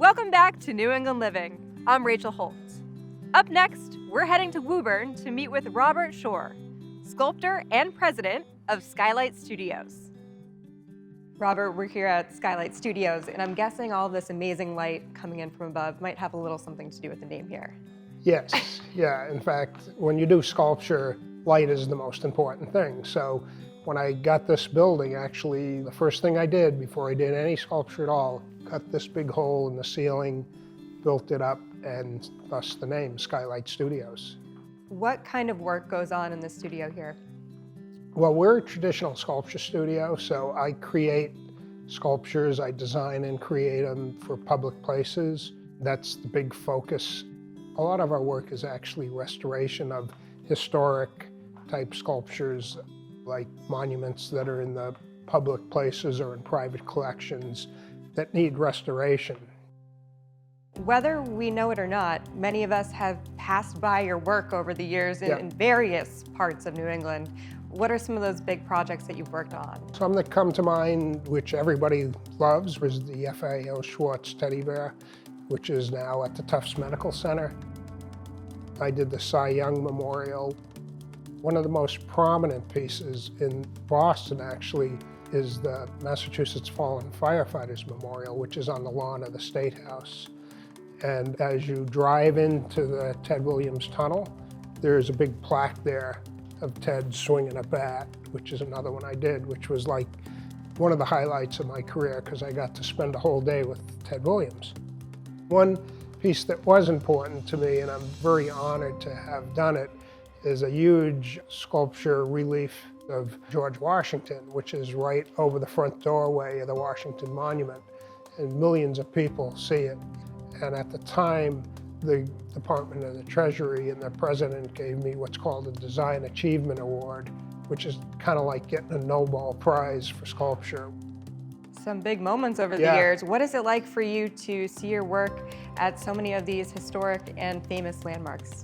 Welcome back to New England Living. I'm Rachel Holt. Up next, we're heading to Woburn to meet with Robert Shure, sculptor and president of Skylight Studios. Robert, we're here at Skylight Studios, and I'm guessing all this amazing light coming in from above might have a little something to do with the name here. Yes, yeah. In fact, when you do sculpture, light is the most important thing. So when I got this building, actually, the first thing I did before I did any sculpture at all, cut this big hole in the ceiling, built it up, and thus the name, Skylight Studios. What kind of work goes on in the studio here? Well, we're a traditional sculpture studio, so I create sculptures, I design and create them for public places. That's the big focus. A lot of our work is actually restoration of historic type sculptures, like monuments that are in the public places or in private collections that need restoration. Whether we know it or not, many of us have passed by your work over the years in various parts of New England. What are some of those big projects that you've worked on? Some that come to mind, which everybody loves, was the FAO Schwartz teddy bear, which is now at the Tufts Medical Center. I did the Cy Young Memorial. One of the most prominent pieces in Boston, actually, is the Massachusetts Fallen Firefighters Memorial, which is on the lawn of the State House. And as you drive into the Ted Williams Tunnel, there's a big plaque there of Ted swinging a bat, which is another one I did, which was like one of the highlights of my career because I got to spend a whole day with Ted Williams. One piece that was important to me, and I'm very honored to have done it, is a huge sculpture relief of George Washington, which is right over the front doorway of the Washington Monument, and millions of people see it. And at the time, the Department of the Treasury and the president gave me what's called a Design Achievement Award, which is kind of like getting a Nobel Prize for sculpture. Some big moments over the years. What is it like for you to see your work at so many of these historic and famous landmarks?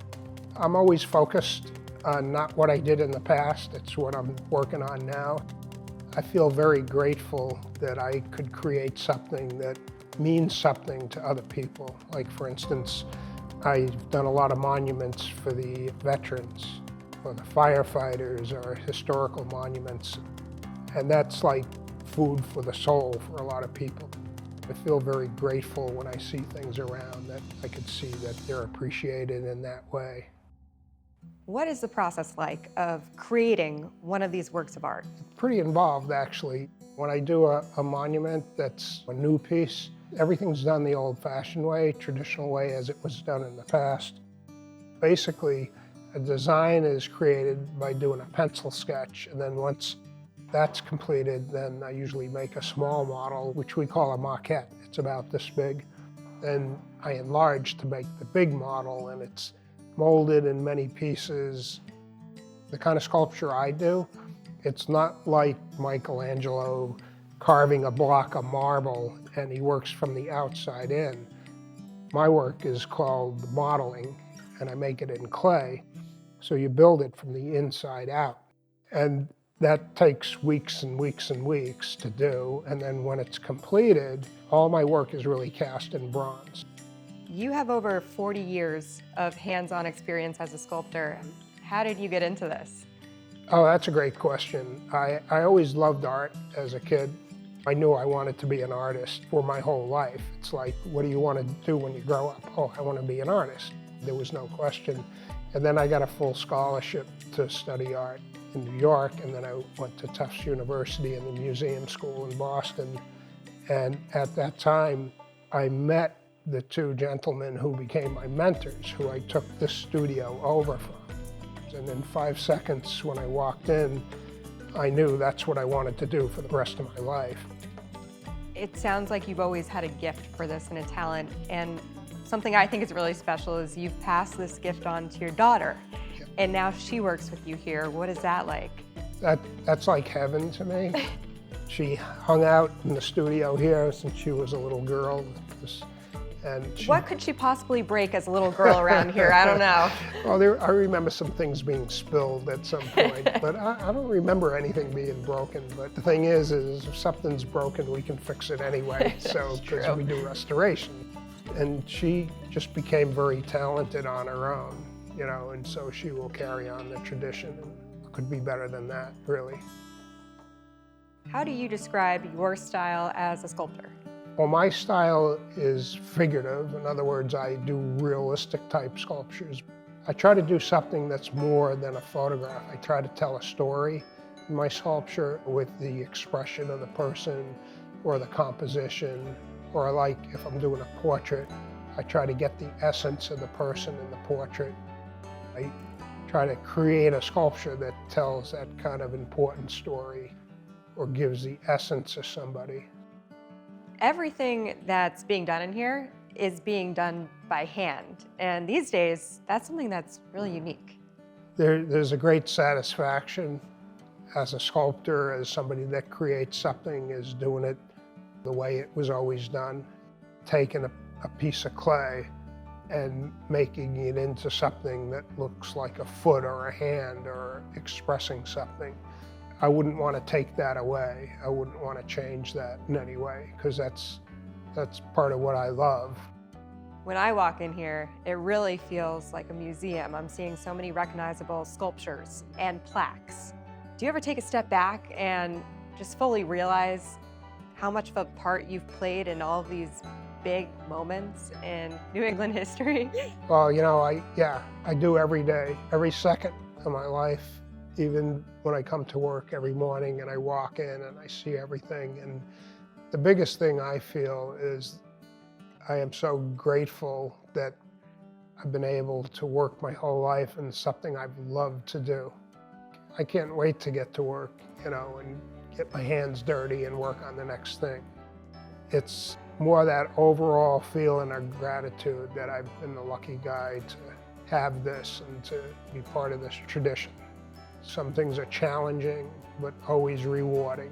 I'm always focused on not what I did in the past, it's what I'm working on now. I feel very grateful that I could create something that means something to other people. Like, for instance, I've done a lot of monuments for the veterans, or the firefighters, or historical monuments, and that's like food for the soul for a lot of people. I feel very grateful when I see things around that I could see that they're appreciated in that way. What is the process like of creating one of these works of art? Pretty involved, actually. When I do a monument that's a new piece, everything's done the old-fashioned way, traditional way as it was done in the past. Basically, a design is created by doing a pencil sketch, and then once that's completed, then I usually make a small model, which we call a maquette. It's about this big. Then I enlarge to make the big model, and it's molded in many pieces. The kind of sculpture I do, it's not like Michelangelo carving a block of marble and he works from the outside in. My work is called modeling, and I make it in clay. So you build it from the inside out. And that takes weeks and weeks and weeks to do. And then when it's completed, all my work is really cast in bronze. You have over 40 years of hands-on experience as a sculptor. How did you get into this? Oh, that's a great question. I always loved art as a kid. I knew I wanted to be an artist for my whole life. It's like, what do you want to do when you grow up? Oh, I want to be an artist. There was no question. And then I got a full scholarship to study art in New York, and then I went to Tufts University and the museum school in Boston. And at that time, I met the two gentlemen who became my mentors, who I took this studio over from. And in 5 seconds, when I walked in, I knew that's what I wanted to do for the rest of my life. It sounds like you've always had a gift for this and a talent, and something I think is really special is you've passed this gift on to your daughter, and now she works with you here. What is that like? That's like heaven to me. She hung out in the studio here since she was a little girl. What could she possibly break as a little girl around here? I don't know. Well, I remember some things being spilled at some point, but I don't remember anything being broken. But the thing is if something's broken, we can fix it anyway. So, because we do restoration. And she just became very talented on her own, and so she will carry on the tradition, and could be better than that, really. How do you describe your style as a sculptor? Well, my style is figurative. In other words, I do realistic type sculptures. I try to do something that's more than a photograph. I try to tell a story in my sculpture with the expression of the person or the composition, or like if I'm doing a portrait, I try to get the essence of the person in the portrait. I try to create a sculpture that tells that kind of important story or gives the essence of somebody. Everything that's being done in here is being done by hand. And these days, that's something that's really unique. There's a great satisfaction as a sculptor, as somebody that creates something, is doing it the way it was always done. Taking a piece of clay and making it into something that looks like a foot or a hand or expressing something. I wouldn't want to take that away. I wouldn't want to change that in any way, because that's part of what I love. When I walk in here, it really feels like a museum. I'm seeing so many recognizable sculptures and plaques. Do you ever take a step back and just fully realize how much of a part you've played in all of these big moments in New England history? Well, I do every day, every second of my life. Even when I come to work every morning and I walk in and I see everything. And the biggest thing I feel is I am so grateful that I've been able to work my whole life in something I've loved to do. I can't wait to get to work, and get my hands dirty and work on the next thing. It's more that overall feeling of gratitude that I've been the lucky guy to have this and to be part of this tradition. Some things are challenging, but always rewarding.